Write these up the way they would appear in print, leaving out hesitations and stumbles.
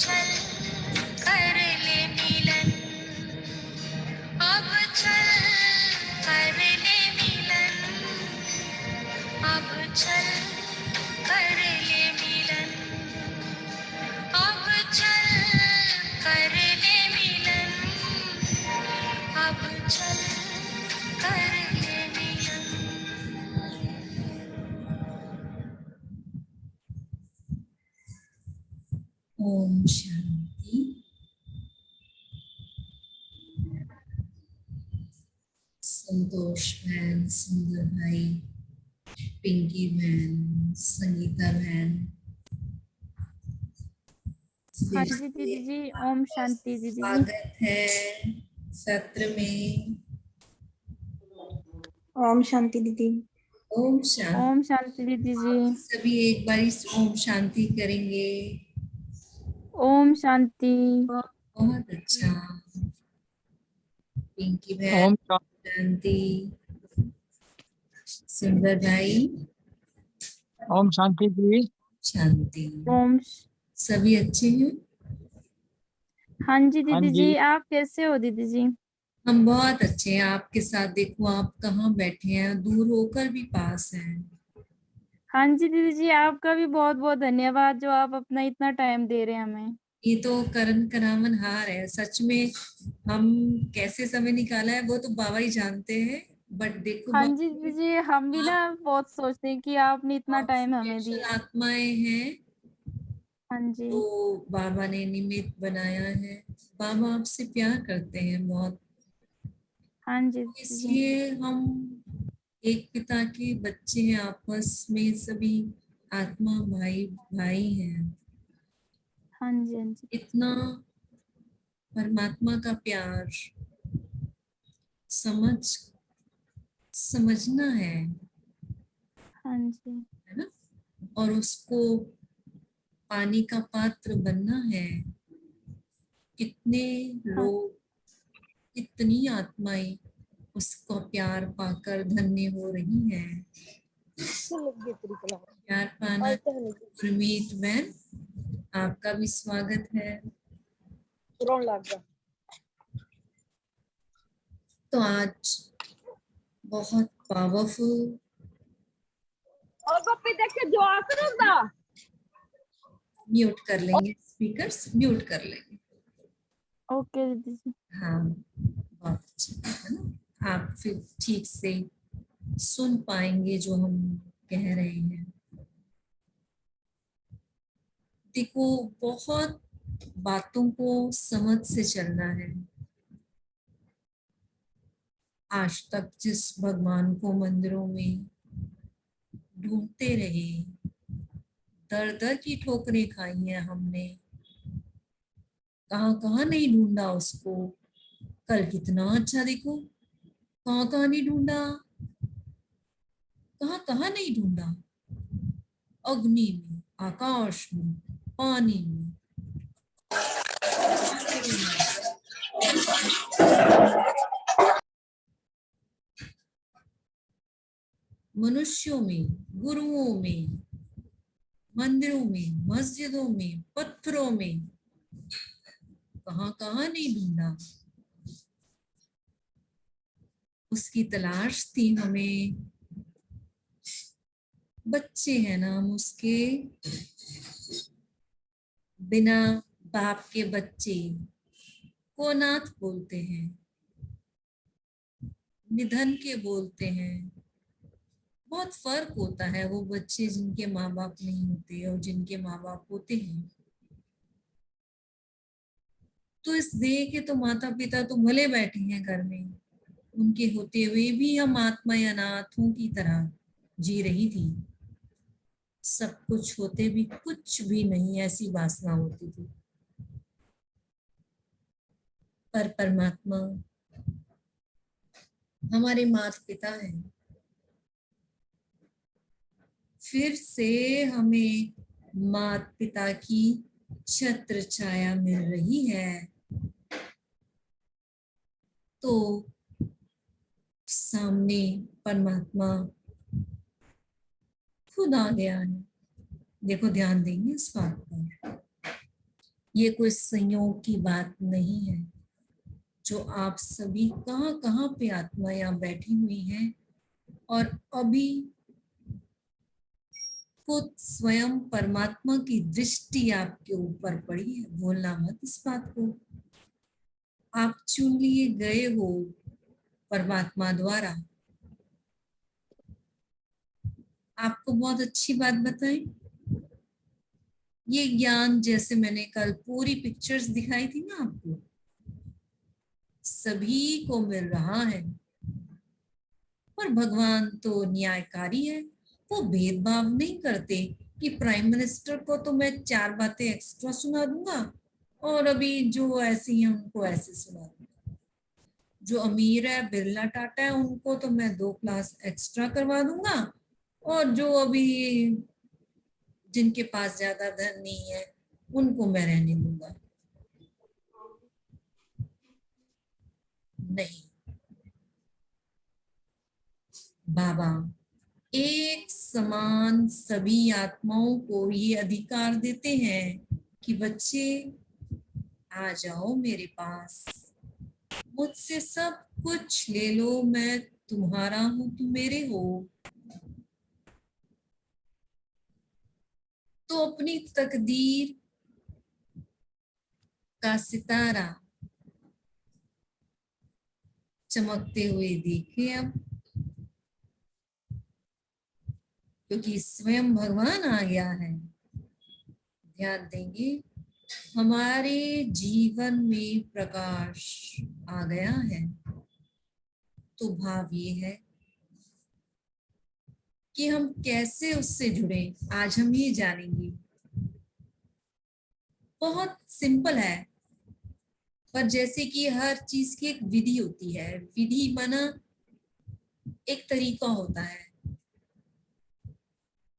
चल कर ले मिलन, अब चल कर ले मिलन, अब चल कर ले मिलन, अब चल कर ले मिलन, अब चल कर ले मिलन। ओम शांति। संतोष बहन, सुंदर भाई, पिंकी बहन, संगीता बहन, हाँ जी दीदी जी, ओम शांति दीदी जी। स्वागत है सत्र में। ओम शांति दीदी। ओम शांति। ओम शांति दीदी जी। सभी एक बार ओम शांति करेंगे। ओम शांति। बहुत अच्छा। पिंकी बहन, ओम शांति। सुंदर भाई, ओम शांति जी। शांति। ओम। सभी अच्छे हैं? हाँ जी हाँ दीदी जी। जी, आप कैसे हो दीदी जी? हम बहुत अच्छे हैं आपके साथ। देखो आप कहाँ बैठे हैं, दूर होकर भी पास हैं। हाँ जी दीदी जी, आपका भी बहुत बहुत धन्यवाद जो आप अपना इतना टाइम दे रहे हैं हमें। ये तो करन करावन हार है सच में। हम कैसे समय निकाला है वो तो बाबा ही जानते हैं, बट देखो हाँ जी दीदी जी, हम भी ना बहुत सोचते हैं कि आपने इतना टाइम हमें स्पेशल दिया। आत्माएं हैं हाँ जी। तो बाबा ने निमित्त बनाया है। बाबा आपसे प्यार करते हैं बहुत, हाँ जी दीदी जी। इसलिए हम एक पिता के बच्चे हैं, आपस में सभी आत्मा भाई भाई हैं। हाँ जी। हाँ जी। इतना परमात्मा का प्यार समझना है हाँ जी। ना, और उसको पानी का पात्र बनना है। कितने हाँ लोग, कितनी आत्माएं उसका प्यार पाकर धन्य हो रही हैं। प्यार पाना। गुरमीत बहन, आपका भी स्वागत है। तो आज बहुत पावरफुल, म्यूट कर लेंगे स्पीकर्स, म्यूट कर लेंगे। ओके दीदी जी। हाँ, बहुत अच्छा है ना, आप फिर ठीक से सुन पाएंगे जो हम कह रहे हैं। देखो बहुत बातों को समझ से चलना है। आज तक जिस भगवान को मंदिरों में ढूंढते रहे, दर दर की ठोकरें खाई हैं हमने, कहाँ कहाँ नहीं ढूंढा उसको। कल कितना अच्छा देखो, कहाँ कहाँ नहीं ढूंढा, कहाँ कहाँ नहीं ढूंढा। अग्नि में, आकाश में, पानी में, मनुष्यों में, गुरुओं में, मंदिरों में, मस्जिदों में, पत्थरों में, कहाँ कहाँ नहीं ढूंढा। उसकी तलाश थी हमें। बच्चे हैं ना हम उसके, बिना बाप के बच्चे को अनाथ बोलते हैं, निधन के बोलते हैं। बहुत फर्क होता है वो बच्चे जिनके माँ बाप नहीं होते और जिनके माँ बाप होते हैं। तो इस देह के तो माता पिता तो भले बैठे हैं घर में, उनके होते हुए भी हम आत्माएं अनाथों की तरह जी रही थी। सब कुछ होते भी कुछ भी नहीं, ऐसी वासना होती थी। पर परमात्मा हमारे माता पिता हैं। फिर से हमें माता पिता की छत्र छाया मिल रही है, तो सामने परमात्मा खुद आ गया है। देखो ध्यान देंगे इस बात पर। ये कोई संयोग की बात नहीं है। जो आप सभी कहाँ कहाँ पे आत्मा यहाँ बैठी हुई हैं और अभी खुद स्वयं परमात्मा की दृष्टि आपके ऊपर पड़ी है। भूलना मत इस बात को। आप चुन लिए गए हो परमात्मा द्वारा। आपको बहुत अच्छी बात बताई, ये ज्ञान जैसे मैंने कल पूरी पिक्चर्स दिखाई थी ना आपको, सभी को मिल रहा है। पर भगवान तो न्यायकारी है, वो भेदभाव नहीं करते कि प्राइम मिनिस्टर को तो मैं 4 बातें एक्स्ट्रा सुना दूंगा और अभी जो ऐसी हैं उनको ऐसे सुना दूंगा। जो अमीर है, बिरला टाटा है, उनको तो मैं 2 क्लास एक्स्ट्रा करवा दूंगा और जो अभी जिनके पास ज्यादा धन नहीं है उनको मैं रहने दूंगा। नहीं, बाबा एक समान सभी आत्माओं को ये अधिकार देते हैं कि बच्चे आ जाओ मेरे पास, मुझसे सब कुछ ले लो, मैं तुम्हारा हूं, तुम मेरे हो। तो अपनी तकदीर का सितारा चमकते हुए देखे अब, क्योंकि स्वयं भगवान आ गया है। ध्यान देंगे, हमारे जीवन में प्रकाश आ गया है। तो भाव ये है कि हम कैसे उससे जुड़े, आज हम ये जानेंगे। बहुत सिंपल है, पर जैसे कि हर चीज की एक विधि होती है, विधि माना एक तरीका होता है,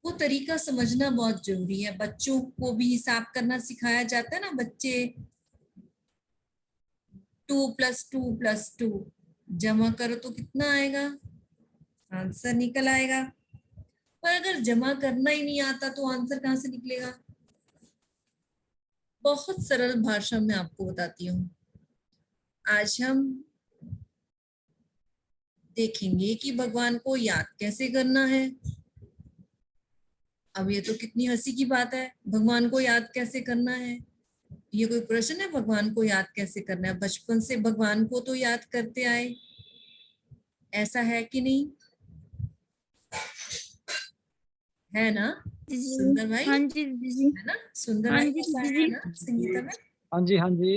वो तरीका समझना बहुत जरूरी है। बच्चों को भी हिसाब करना सिखाया जाता है ना, बच्चे 2 + 2 + 2 जमा करो तो कितना आएगा, आंसर निकल आएगा। पर अगर जमा करना ही नहीं आता तो आंसर कहाँ से निकलेगा। बहुत सरल भाषा में आपको बताती हूँ। आज हम देखेंगे कि भगवान को याद कैसे करना है। अब ये तो कितनी हंसी की बात है, भगवान को याद कैसे करना है, ये कोई प्रश्न है? भगवान को याद कैसे करना है? बचपन से भगवान को तो याद करते आए, ऐसा है कि नहीं? है ना जी। सुंदर भाई? हाँ जी दीदी जी। है ना सुंदर हाँ भाई? जी ऐसा दीदी है जी। ना संगीता में? हाँ जी, हाँ जी।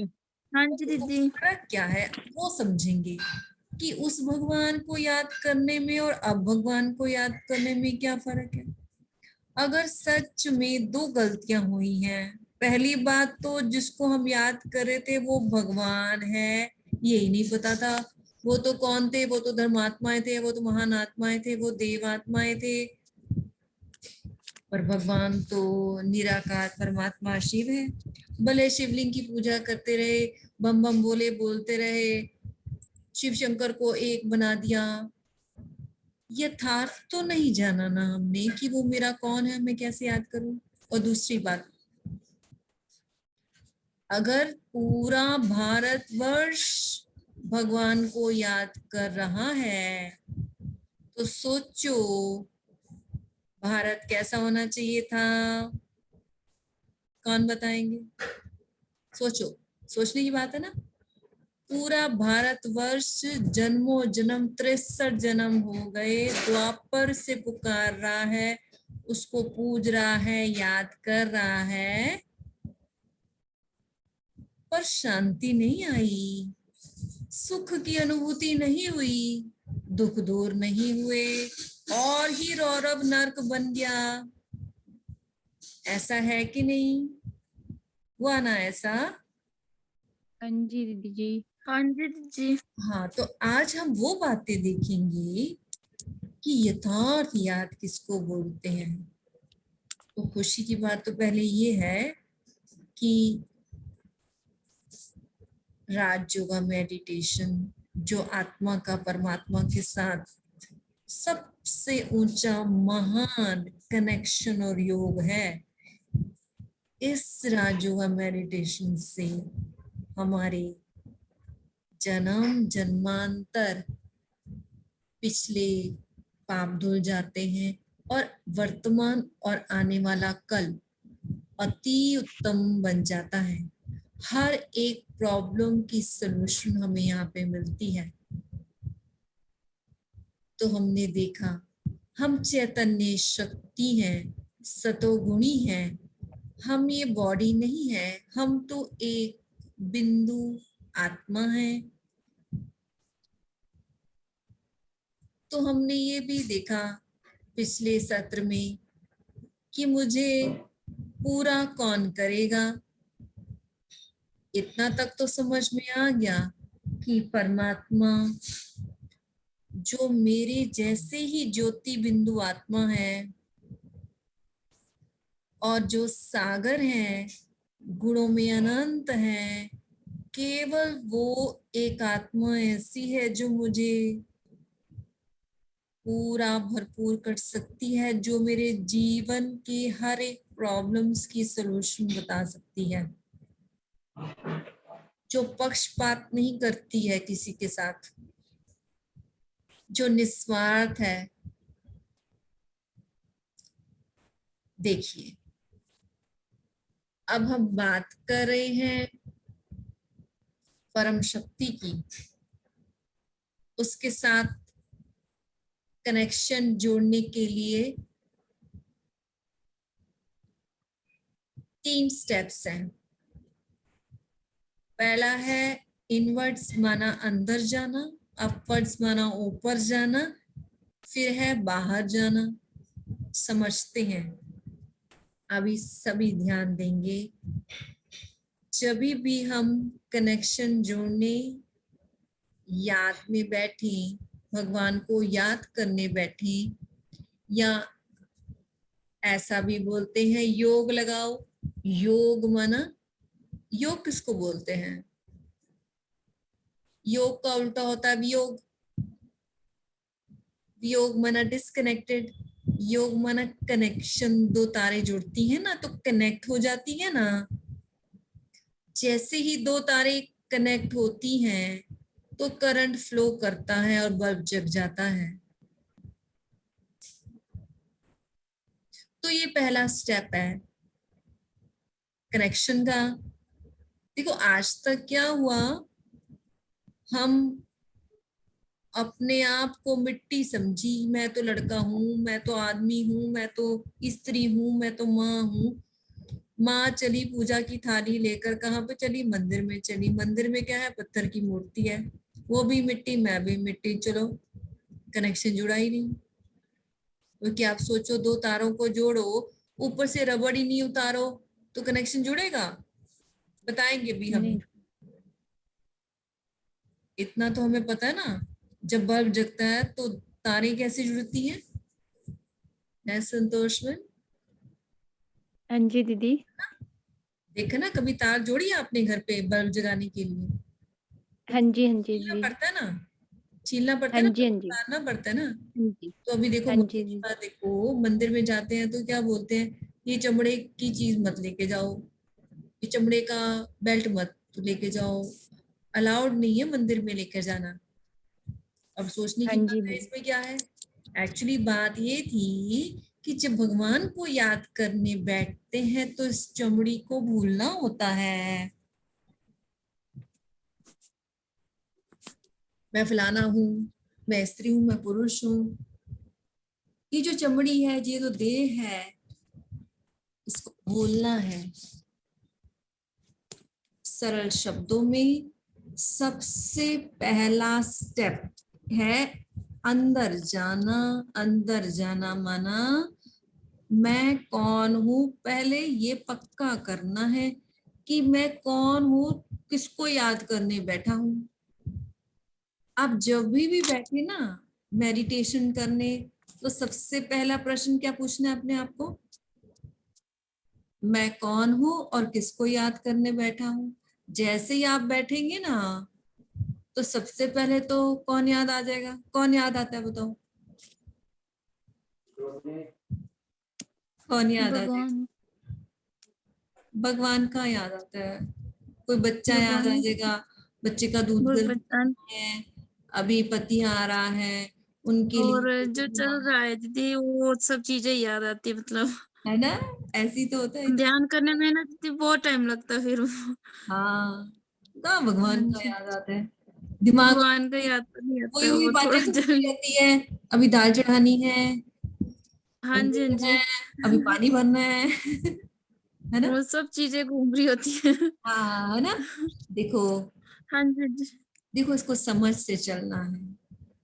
हाँ जी तो दीदी। फर्क क्या है वो समझेंगे कि उस भगवान को याद करने में और अब भगवान को याद करने में क्या फर्क है। अगर सच में 2 गलतियां हुई हैं, पहली बात तो जिसको हम याद कर रहे थे वो भगवान है, यही नहीं पता था। वो तो कौन थे? वो तो धर्मात्माएं थे, वो तो महान आत्माएं थे, वो देवात्माएं थे। पर भगवान तो निराकार परमात्मा शिव है। भले शिवलिंग की पूजा करते रहे, बम बम बोले बोलते रहे, शिव शंकर को एक बना दिया, यथार्थ तो नहीं जाना ना हमने कि वो मेरा कौन है, मैं कैसे याद करूं। और दूसरी बात, अगर पूरा भारतवर्ष भगवान को याद कर रहा है तो सोचो भारत कैसा होना चाहिए था। कौन बताएंगे? सोचो, सोचने की बात है ना। पूरा भारतवर्ष जन्मों जन्म 63 जन्म हो गए, द्वापर से पुकार रहा है, उसको पूज रहा है, याद कर रहा है, पर शांति नहीं आई, सुख की अनुभूति नहीं हुई, दुख दूर नहीं हुए, और ही रौरव नर्क बन गया। ऐसा है कि नहीं? हुआ ना ऐसा? हाँ जी दीदी जी। हाँ जी दीदी जी। हाँ, तो आज हम वो बातें देखेंगे कि यथार्थ याद किसको बोलते हैं। तो खुशी की बात तो पहले ये है कि राजयोगा मेडिटेशन जो आत्मा का परमात्मा के साथ सबसे ऊंचा महान कनेक्शन और योग है, इस राजयोगा मेडिटेशन से हमारे जन्म जन्मांतर पिछले पाप धुल जाते हैं और वर्तमान और आने वाला कल अति उत्तम बन जाता है। हर एक प्रॉब्लम की सलूशन हमें यहाँ पे मिलती है। तो हमने देखा हम चैतन्य शक्ति हैं, सतोगुणी हैं। हम ये बॉडी नहीं है, हम तो एक बिंदु आत्मा है। तो हमने ये भी देखा पिछले सत्र में कि मुझे पूरा कौन करेगा। इतना तक तो समझ में आ गया कि परमात्मा जो मेरे जैसे ही ज्योति बिंदु आत्मा है और जो सागर है, गुणों में अनंत है, केवल वो एक आत्मा ऐसी है जो मुझे पूरा भरपूर कर सकती है, जो मेरे जीवन के हर एक प्रॉब्लम्स की सलूशन बता सकती है, जो पक्षपात नहीं करती है किसी के साथ, जो निस्वार्थ है। देखिए, अब हम बात कर रहे हैं परम शक्ति की, उसके साथ कनेक्शन जोड़ने के लिए 3 स्टेप्स हैं। पहला है इनवर्ड्स माना अंदर जाना, अपवर्ड्स माना ऊपर जाना, फिर है बाहर जाना। समझते हैं, अभी सभी ध्यान देंगे। जब भी हम कनेक्शन जोड़ने याद में बैठे, भगवान को याद करने बैठे, या ऐसा भी बोलते हैं योग लगाओ। योग माना, योग किसको बोलते हैं? योग का उल्टा होता है वियोग। वियोग माना डिस्कनेक्टेड, योग माना कनेक्शन। 2 तारे जुड़ती हैं ना तो कनेक्ट हो जाती है ना। जैसे ही 2 तारे कनेक्ट होती हैं तो करंट फ्लो करता है और बल्ब जग जाता है। तो ये पहला स्टेप है कनेक्शन का। देखो, आज तक क्या हुआ, हम अपने आप को मिट्टी समझी। मैं तो लड़का हूं, मैं तो आदमी हूं, मैं तो स्त्री हूं, मैं तो माँ हूं। माँ चली पूजा की थाली लेकर, कहाँ पे चली? मंदिर में चली। मंदिर में क्या है? पत्थर की मूर्ति है, वो भी मिट्टी, मैं भी मिट्टी। चलो, कनेक्शन जुड़ा ही नहीं। क्योंकि आप सोचो, 2 तारों को जोड़ो, ऊपर से रबड़ ही नहीं उतारो तो कनेक्शन जुड़ेगा? बताएंगे भी हम। नहीं। इतना तो हमें पता है ना, जब बल्ब जगता है तो तारे कैसे जुड़ती हैं? है संतोष में? हाँ जी दीदी। देखा ना, कभी तार जोड़ी है आपने घर पे बल्ब जगाने के लिए? तो हाँ जी, हाँ जी छीलना दीदी। पड़ता है ना, छीलना पड़ता हाँ है ना, जी, हाँ जी। उतारना पड़ता है ना। हाँ जी। तो अभी देखो, हाँ मुझे जी की दीदी। बात देखो, मंदिर में जाते हैं तो क्या बोलते हैं? ये चमड़े की चीज मत लेके जाओ, ये चमड़े का बेल्ट मत लेके जाओ, अलाउड नहीं है मंदिर में लेकर जाना। अब सोचने हाँ की जी बात है दीदी। इसमें क्या है। एक्चुअली बात ये थी कि जब भगवान को याद करने बैठते हैं तो इस चमड़ी को भूलना होता है। मैं फलाना हूं, मैं स्त्री हूं, मैं पुरुष हूं। ये जो चमड़ी है, ये तो देह है, इसको भूलना है। सरल शब्दों में सबसे पहला स्टेप है अंदर जाना। अंदर जाना माना मैं कौन हूं, पहले ये पक्का करना है कि मैं कौन हूं, किसको याद करने बैठा हूं। आप जब भी बैठे ना मेडिटेशन करने, तो सबसे पहला प्रश्न क्या पूछना है अपने आप को? मैं कौन हूं और किसको याद करने बैठा हूं। जैसे ही आप बैठेंगे ना, तो सबसे पहले तो कौन याद आ जाएगा? कौन याद आता है बताओ? कौन याद आ जाएगा? भगवान। भगवान का याद आता है, कोई बच्चा याद आ भगवान जाएगा, बच्चे का दूध और गर्म भगवान है, अभी पति आ रहा है, उनके और लिए जो कुछ चल रहा है दीदी वो सब चीजें याद आती है मतलब है ना, ऐसी तो होता है। ध्यान करने में ना दीदी बहुत टाइम लगता है फिर हाँ, कहाँ हाँ भगवान का जी याद आता है, दिमाग भगवान का में याद तो नहीं आता वही है वही वो बातें थोड़ा घूमती जल्दी रहती है। अभी दाल चढ़ानी है, हाँ अभी जी हाँ ये जी है, अभी पानी भरना है है ना। वो सब चीजें घूम रही होती है हाँ, है ना। देखो, हाँ जी हाँ जी देखो इसको समझ से चलना है,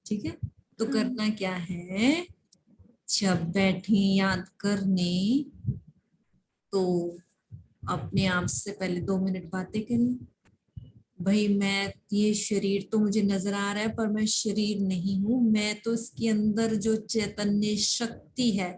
ठीक है। तो हाँ करना क्या है, जब बैठे याद करने, तो अपने आप से पहले 2 मिनट बातें करें। भाई मैं, ये शरीर तो मुझे नजर आ रहा है पर मैं शरीर नहीं हूं, मैं तो इसके अंदर जो चैतन्य शक्ति है,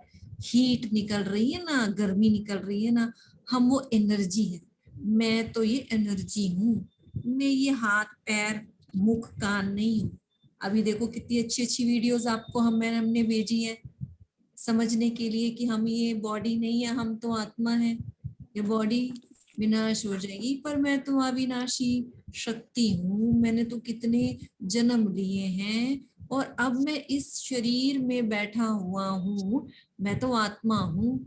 हीट निकल रही है ना, गर्मी निकल रही है ना, हम वो एनर्जी है। मैं तो ये एनर्जी हूँ, मैं ये हाथ पैर मुख कान नहीं हूँ। अभी देखो कितनी अच्छी अच्छी वीडियोस आपको हमने भेजी है, समझने के लिए कि हम ये बॉडी नहीं है, हम तो आत्मा है। ये बॉडी विनाश हो जाएगी पर मैं तो अविनाशी शक्ति हूँ, मैंने तो कितने जन्म लिए हैं और अब मैं इस शरीर में बैठा हुआ हूँ, मैं तो आत्मा हूँ।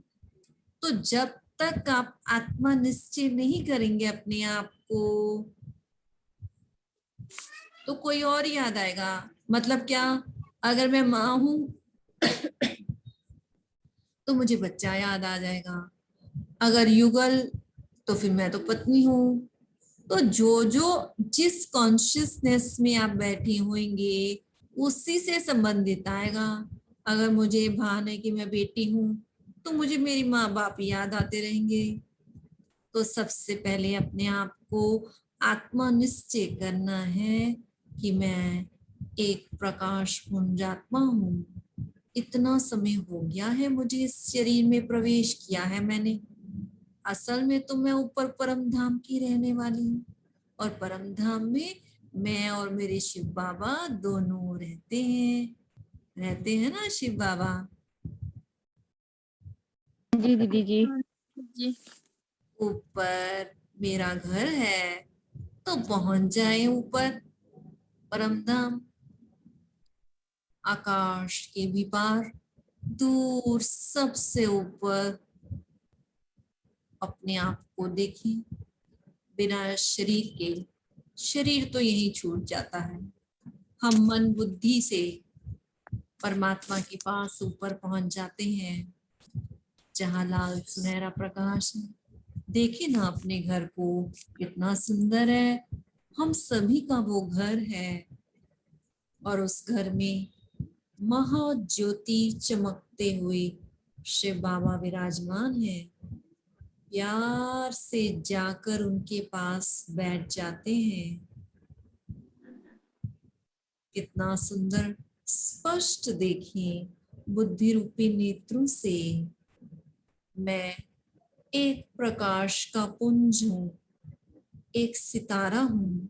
तो जब तक आप आत्मा निश्चय नहीं करेंगे अपने आप को, तो कोई और याद आएगा। मतलब क्या, अगर मैं माँ हूं तो मुझे बच्चा याद आ जाएगा, अगर युगल तो फिर मैं तो पत्नी हूँ। तो जो जो जिस कॉन्शियसनेस में आप बैठे होंगे उसी से संबंधित आएगा। अगर मुझे भान है कि मैं बेटी हूँ तो मुझे मेरी माँ बाप याद आते रहेंगे। तो सबसे पहले अपने आप को आत्मा निश्चय करना है कि मैं एक प्रकाश पुंज आत्मा हूँ। इतना समय हो गया है मुझे इस शरीर में प्रवेश किया है मैंने, असल में तो मैं ऊपर परम धाम की रहने वाली हूँ और परम धाम में मैं और मेरे शिव बाबा दोनों रहते हैं ना शिव बाबा। जी दीदी जी हाँ जी ऊपर मेरा घर है, तो पहुंच जाए ऊपर परम धाम, आकाश के भी पार, दूर सबसे ऊपर अपने आप को देखें बिना शरीर के। शरीर तो यही छूट जाता है, हम मन बुद्धि से परमात्मा के पास ऊपर पहुंच जाते हैं जहां लाल सुनहरा प्रकाश है। देखे ना अपने घर को, कितना सुंदर है, हम सभी का वो घर है। और उस घर में महाज्योति चमकते हुए शिव बाबा विराजमान है। प्यार से जाकर उनके पास बैठ जाते हैं। कितना सुंदर, स्पष्ट देखें बुद्धि रूपी नेत्रों से, मैं एक प्रकाश का पुंज हूँ, एक सितारा हूँ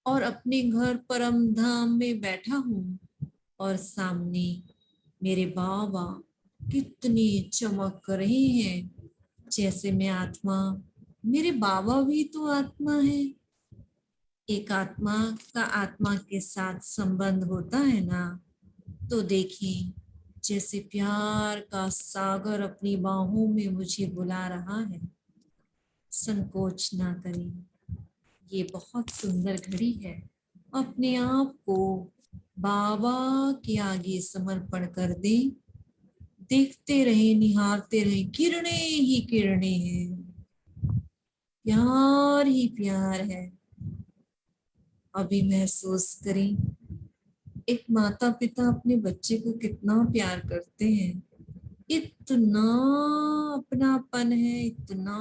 और अपने घर परम धाम में बैठा हूँ और सामने मेरे बाबा कितने चमक रहे हैं जैसे मैं आत्मा। मेरे बाबा भी तो आत्मा है। एक आत्मा का आत्मा के साथ संबंध होता है ना, तो देखें जैसे प्यार का सागर अपनी बाहों में मुझे बुला रहा है। संकोच ना करें, ये बहुत सुंदर घड़ी है। अपने आप को बाबा के आगे समर्पण कर दें। देखते रहे, निहारते रहे, किरणें ही किरणें हैं, प्यार ही प्यार है। अभी महसूस करें, एक माता पिता अपने बच्चे को कितना प्यार करते हैं, इतना अपनापन है, इतना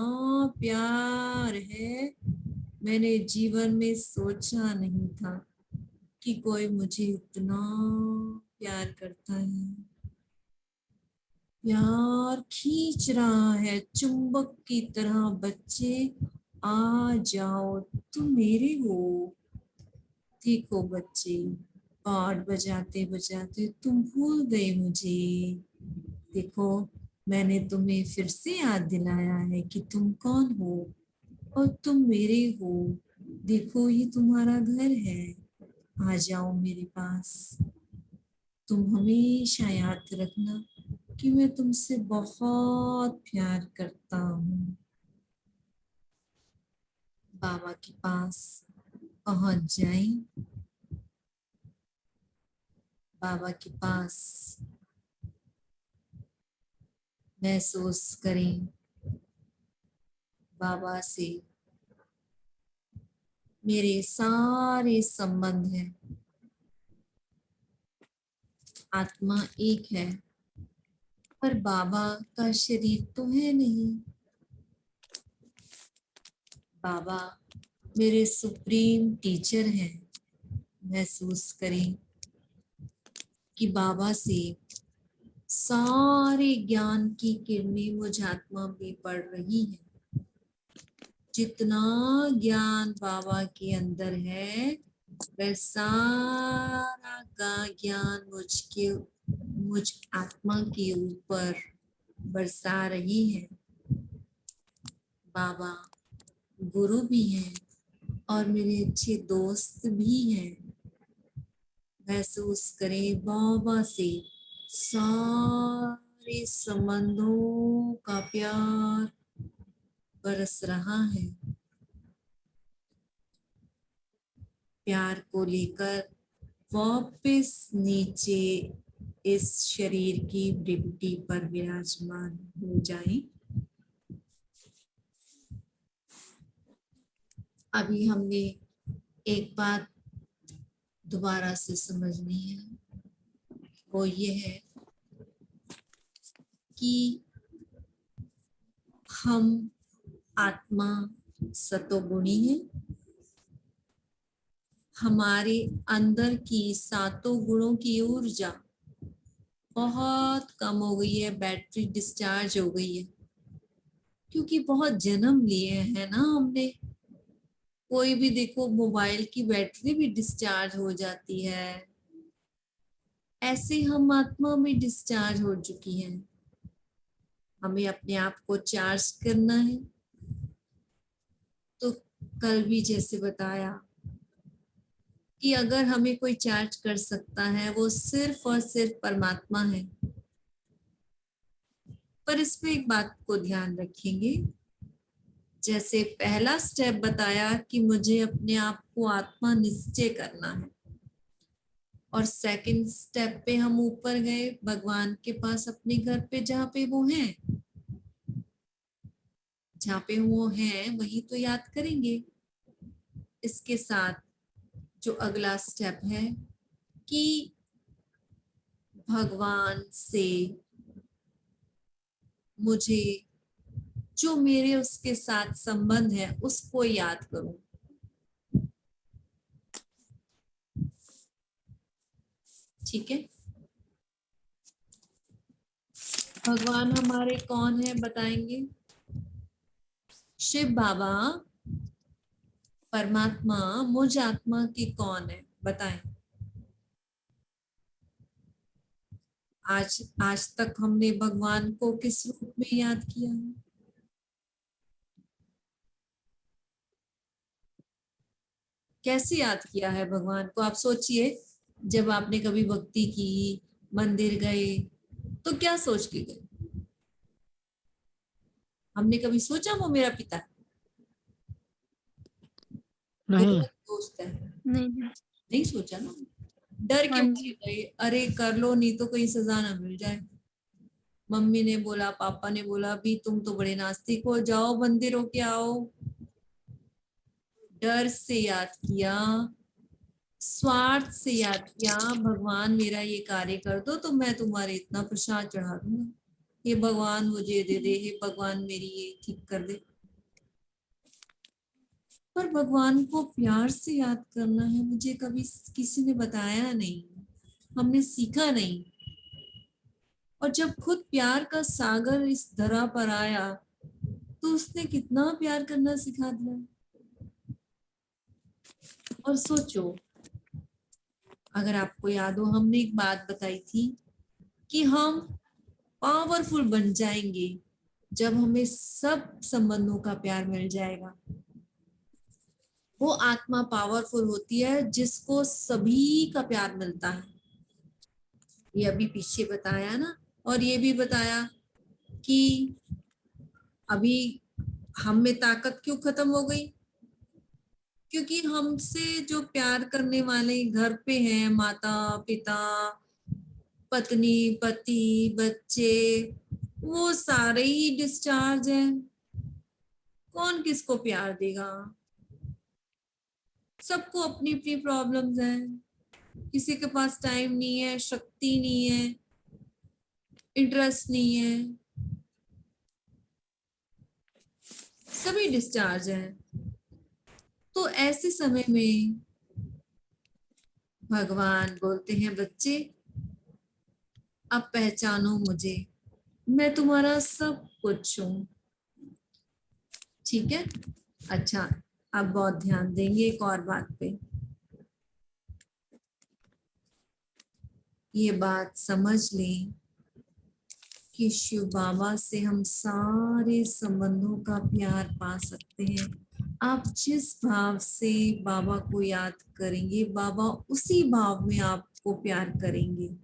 प्यार है। मैंने जीवन में सोचा नहीं था कि कोई मुझे इतना प्यार करता है। प्यार खींच रहा है चुंबक की तरह, बच्चे आ जाओ, तुम मेरे हो। देखो बच्चे, पाठ बजाते बजाते तुम भूल गए मुझे। देखो मैंने तुम्हें फिर से याद दिलाया है कि तुम कौन हो और तुम मेरे हो। देखो ये तुम्हारा घर है, आ जाओ मेरे पास। तुम हमेशा याद रखना कि मैं तुमसे बहुत प्यार करता हूँ। बाबा के पास पहुंच जाएं। बाबा के पास महसूस करें बाबा से मेरे सारे संबंध हैं। आत्मा एक है, पर बाबा का शरीर तो है नहीं। बाबा मेरे सुप्रीम टीचर हैं। महसूस करें कि बाबा से सारे ज्ञान की किरणें मुझ आत्मा में पड़ रही हैं। जितना ज्ञान बाबा के अंदर है वह सारा का ज्ञान मुझ आत्मा के ऊपर बरसा रही है। बाबा गुरु भी हैं और मेरे अच्छे दोस्त भी हैं। महसूस करें बाबा से सारे संबंधों का प्यार बरस रहा है। प्यार को लेकर वापस नीचे इस शरीर की डिप्टी पर विराजमान हो जाएं। अभी हमने एक बात दोबारा से समझनी है, वो ये है कि हम आत्मा सतोगुणी है। हमारे अंदर की सातों गुणों की ऊर्जा बहुत कम हो गई है, बैटरी डिस्चार्ज हो गई है, क्योंकि बहुत जन्म लिए हैं ना हमने। कोई भी देखो, मोबाइल की बैटरी भी डिस्चार्ज हो जाती है, ऐसे हम आत्मा में डिस्चार्ज हो चुकी हैं। हमें अपने आप को चार्ज करना है। तो कल भी जैसे बताया कि अगर हमें कोई चार्ज कर सकता है वो सिर्फ और सिर्फ परमात्मा है। पर इसमें एक बात को ध्यान रखेंगे, जैसे पहला स्टेप बताया कि मुझे अपने आप को आत्मा निश्चय करना है, और सेकंड स्टेप पे हम ऊपर गए भगवान के पास, अपने घर पे जहाँ पे वो हैं, जहाँ पे वो हैं वही तो याद करेंगे। इसके साथ जो अगला स्टेप है कि भगवान से मुझे जो मेरे उसके साथ संबंध है उसको याद करूं। ठीक है, भगवान हमारे कौन है बताएंगे? शिव बाबा परमात्मा मुझ आत्मा की कौन है बताएं। आज तक हमने भगवान को किस रूप में याद किया है? कैसे याद किया है भगवान को? आप सोचिए, जब आपने कभी भक्ति की, मंदिर गए, तो क्या सोच के गए? हमने कभी सोचा वो मेरा पिता है, वो तो नहीं। मेरा दोस्त है? नहीं। नहीं सोचा ना। डर के हाँ मारे जी। गए, अरे कर लो नहीं तो कहीं सजा ना मिल जाए। मम्मी ने बोला, पापा ने बोला, भी तुम तो बड़े नास्तिक हो, जाओ मंदिर होके आओ। डर से याद किया, स्वार्थ से याद किया, भगवान मेरा ये कार्य कर दो तो मैं तुम्हारे इतना प्रसाद चढ़ा दूंगा, ये भगवान मुझे दे दे, हे भगवान मेरी ये ठीक कर दे। पर भगवान को प्यार से याद करना है, मुझे कभी किसी ने बताया नहीं, हमने सीखा नहीं। और जब खुद प्यार का सागर इस धरा पर आया तो उसने कितना प्यार करना सिखा दिया। और सोचो, अगर आपको याद हो, हमने एक बात बताई थी कि हम पावरफुल बन जाएंगे जब हमें सब संबंधों का प्यार मिल जाएगा। वो आत्मा पावरफुल होती है जिसको सभी का प्यार मिलता है। ये अभी पीछे बताया ना, और ये भी बताया कि अभी हम में ताकत क्यों खत्म हो गई, क्योंकि हमसे जो प्यार करने वाले घर पे हैं, माता पिता, पत्नी, पति, बच्चे, वो सारे ही डिस्चार्ज हैं। कौन किसको प्यार देगा? सबको अपनी अपनी प्रॉब्लम्स हैं। किसी के पास टाइम नहीं है, शक्ति नहीं है, इंटरेस्ट नहीं है, सभी डिस्चार्ज हैं। तो ऐसे समय में भगवान बोलते हैं, बच्चे अब पहचानो मुझे, मैं तुम्हारा सब कुछ हूं। ठीक है, अच्छा, अब बहुत ध्यान देंगे एक और बात पे। ये बात समझ लें कि शिव बाबा से हम सारे संबंधों का प्यार पा सकते हैं। आप जिस भाव से बाबा को याद करेंगे, बाबा उसी भाव में आपको प्यार करेंगे।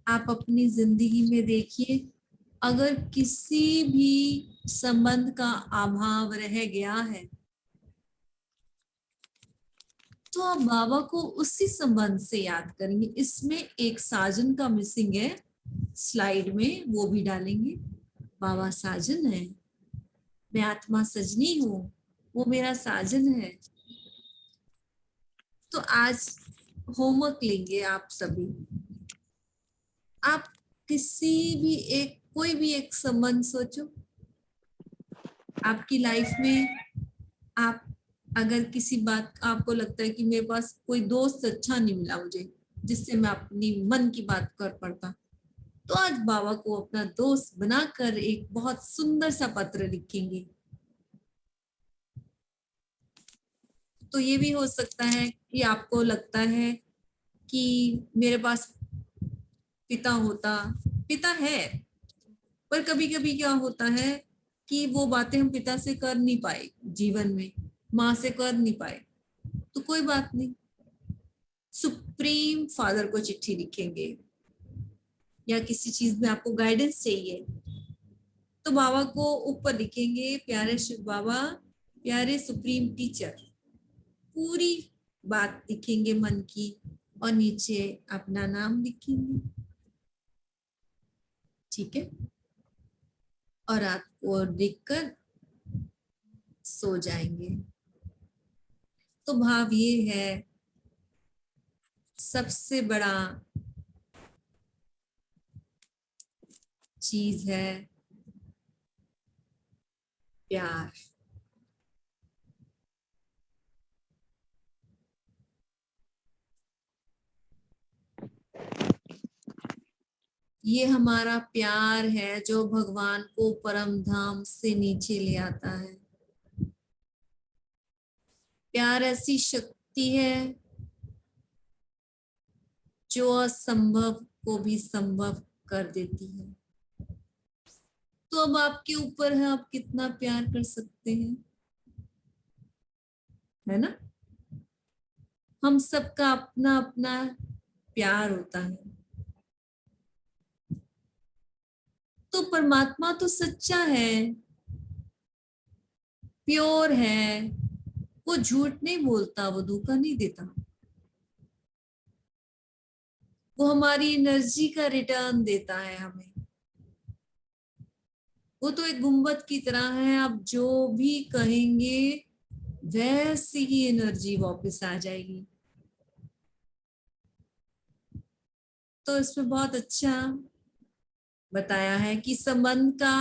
आप अपनी जिंदगी में देखिए, अगर किसी भी संबंध का अभाव रह गया है तो आप बाबा को उसी संबंध से याद करेंगे। इसमें एक साजन का मिसिंग है, स्लाइड में वो भी डालेंगे। बाबा साजन है, मैं आत्मा सजनी हूं, वो मेरा साजन है। तो आज होमवर्क लेंगे आप सभी। आप किसी भी एक, कोई भी एक संबंध सोचो आपकी लाइफ में। आप अगर किसी बात आपको लगता है कि मेरे पास कोई दोस्त अच्छा नहीं मिला मुझे जिससे मैं अपनी मन की बात कर पाता, तो आज बाबा को अपना दोस्त बनाकर एक बहुत सुंदर सा पत्र लिखेंगे। तो ये भी हो सकता है कि आपको लगता है कि मेरे पास पिता होता, पिता है, पर कभी कभी क्या होता है कि वो बातें हम पिता से कर नहीं पाए, जीवन में माँ से कर नहीं पाए, तो कोई बात नहीं, सुप्रीम फादर को चिट्ठी लिखेंगे। या किसी चीज में आपको गाइडेंस चाहिए तो बाबा को ऊपर लिखेंगे, प्यारे शिव बाबा, प्यारे सुप्रीम टीचर, पूरी बात लिखेंगे मन की, और नीचे अपना नाम लिखेंगे। ठीक है, और रात को लिखकर सो जाएंगे। तो भाव ये है, सबसे बड़ा चीज है प्यार। ये हमारा प्यार है जो भगवान को परम धाम से नीचे ले आता है। प्यार ऐसी शक्ति है जो असंभव को भी संभव कर देती है। तो अब आपके ऊपर है, आप कितना प्यार कर सकते हैं, है ना? हम सबका अपना अपना प्यार होता है। तो परमात्मा तो सच्चा है, प्योर है, वो झूठ नहीं बोलता, वो धोखा नहीं देता, वो हमारी एनर्जी का रिटर्न देता है हमें। वो तो एक गुंबद की तरह है, आप जो भी कहेंगे वैसी ही एनर्जी वापस आ जाएगी। तो इसमें बहुत अच्छा बताया है कि संबंध का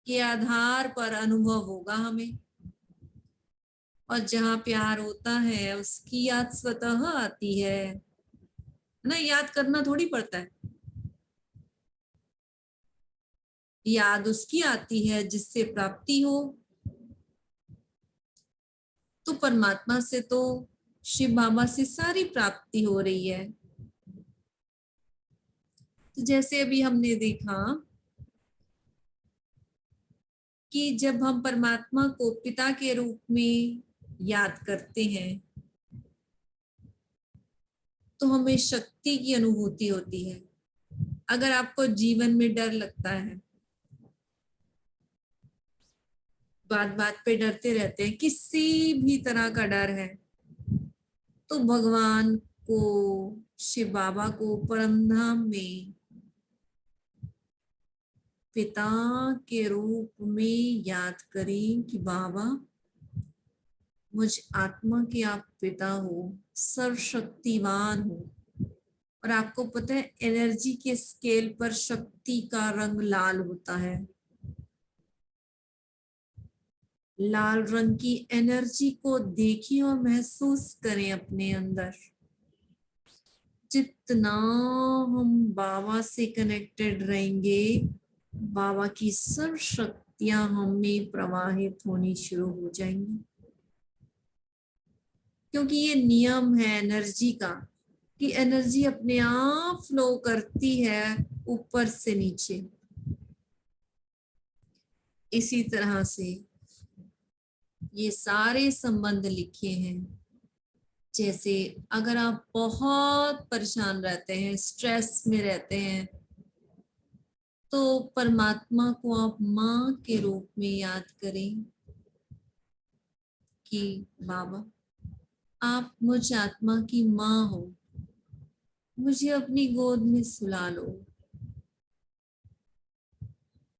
के आधार पर अनुभव होगा हमें, और जहाँ प्यार होता है उसकी याद स्वतः आती है ना, याद करना थोड़ी पड़ता है। याद उसकी आती है जिससे प्राप्ति हो। तो परमात्मा से तो, शिव बाबा से सारी प्राप्ति हो रही है। तो जैसे अभी हमने देखा कि जब हम परमात्मा को पिता के रूप में याद करते हैं तो हमें शक्ति की अनुभूति होती है। अगर आपको जीवन में डर लगता है, बात बात पे डरते रहते हैं, किसी भी तरह का डर है, तो भगवान को, शिव बाबा को परमधाम में पिता के रूप में याद करें कि बाबा मुझ आत्मा के आप पिता हो, सर्वशक्तिवान हो। और आपको पता है एनर्जी के स्केल पर शक्ति का रंग लाल होता है। लाल रंग की एनर्जी को देखिए और महसूस करें अपने अंदर। जितना हम बाबा से कनेक्टेड रहेंगे, बाबा की सर्व शक्तियां हमें प्रवाहित होनी शुरू हो जाएंगी। क्योंकि ये नियम है एनर्जी का कि एनर्जी अपने आप फ्लो करती है ऊपर से नीचे। इसी तरह से ये सारे संबंध लिखे हैं। जैसे अगर आप बहुत परेशान रहते हैं, स्ट्रेस में रहते हैं, तो परमात्मा को आप माँ के रूप में याद करें कि बाबा आप मुझ आत्मा की माँ हो, मुझे अपनी गोद में सुला लो।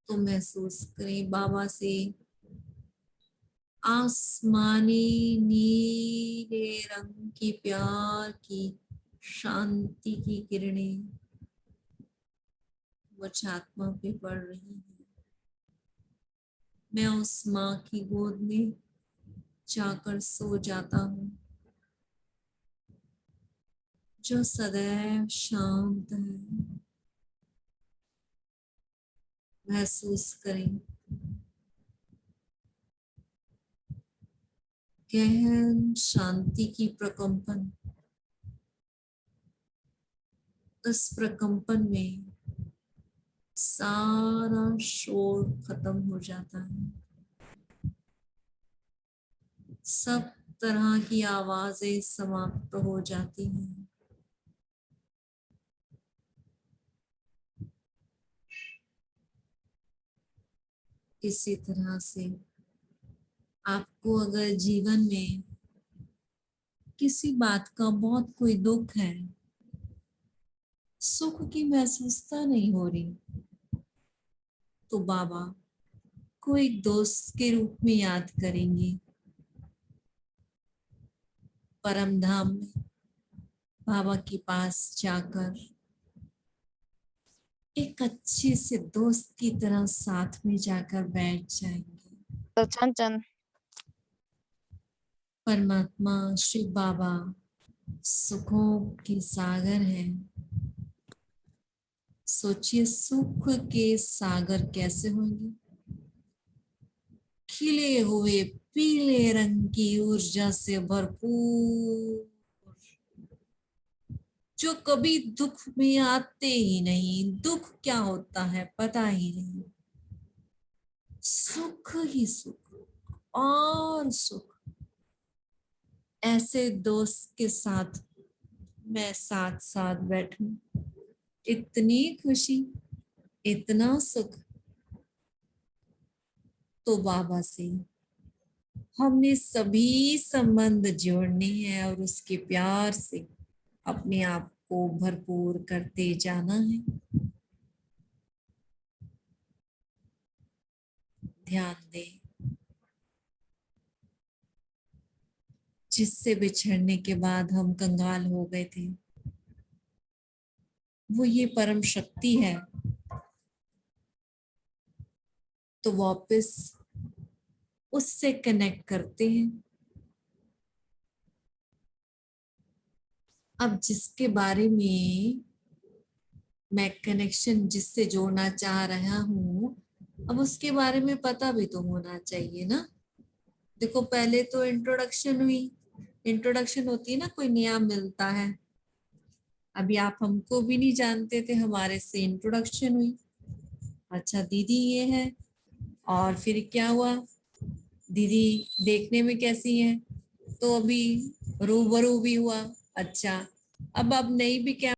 तो महसूस करें बाबा से आसमानी नीले रंग की प्यार की शांति की किरणें मुझ आत्मा पे पड़ रही है। मैं उस माँ की गोद में जाकर सो जाता हूँ जो सदैव शांत है। महसूस करें गहन शांति की प्रकंपन। उस प्रकंपन में सारा शोर खत्म हो जाता है। सब तरह की आवाजें समाप्त हो जाती हैं। इसी तरह से आपको अगर जीवन में किसी बात का बहुत कोई दुख है, सुख की महसूसता नहीं हो रही, तो बाबा को एक दोस्त के रूप में याद करेंगे। परम धाम में बाबा के पास जाकर एक अच्छे से दोस्त की तरह साथ में जाकर बैठ जाएंगे। छन छन परमात्मा शिव बाबा सुखों के सागर हैं। सोचिए सुख के सागर कैसे होंगे? खिले हुए पीले रंग की ऊर्जा से भरपूर, जो कभी दुख में आते ही नहीं। दुख क्या होता है पता ही नहीं, सुख ही सुख और सुख। ऐसे दोस्त के साथ मैं साथ साथ बैठूं, इतनी खुशी, इतना सुख। तो बाबा से हमने सभी संबंध जोड़ने हैं और उसके प्यार से अपने आप को भरपूर करते जाना है। ध्यान दें, जिससे बिछड़ने के बाद हम कंगाल हो गए थे, वो ये परम शक्ति है। तो वापस उससे कनेक्ट करते हैं। अब जिसके बारे में मैं कनेक्शन जिससे जोड़ना चाह रहा हूं, अब उसके बारे में पता भी तो होना चाहिए ना। देखो पहले तो इंट्रोडक्शन हुई, इंट्रोडक्शन होती है ना, कोई नया मिलता है। अभी आप हमको भी नहीं जानते थे, हमारे से इंट्रोडक्शन हुई, अच्छा दीदी ये है, और फिर क्या हुआ, दीदी देखने में कैसी है, तो अभी रूबरू भी हुआ। अच्छा अब नहीं भी क्या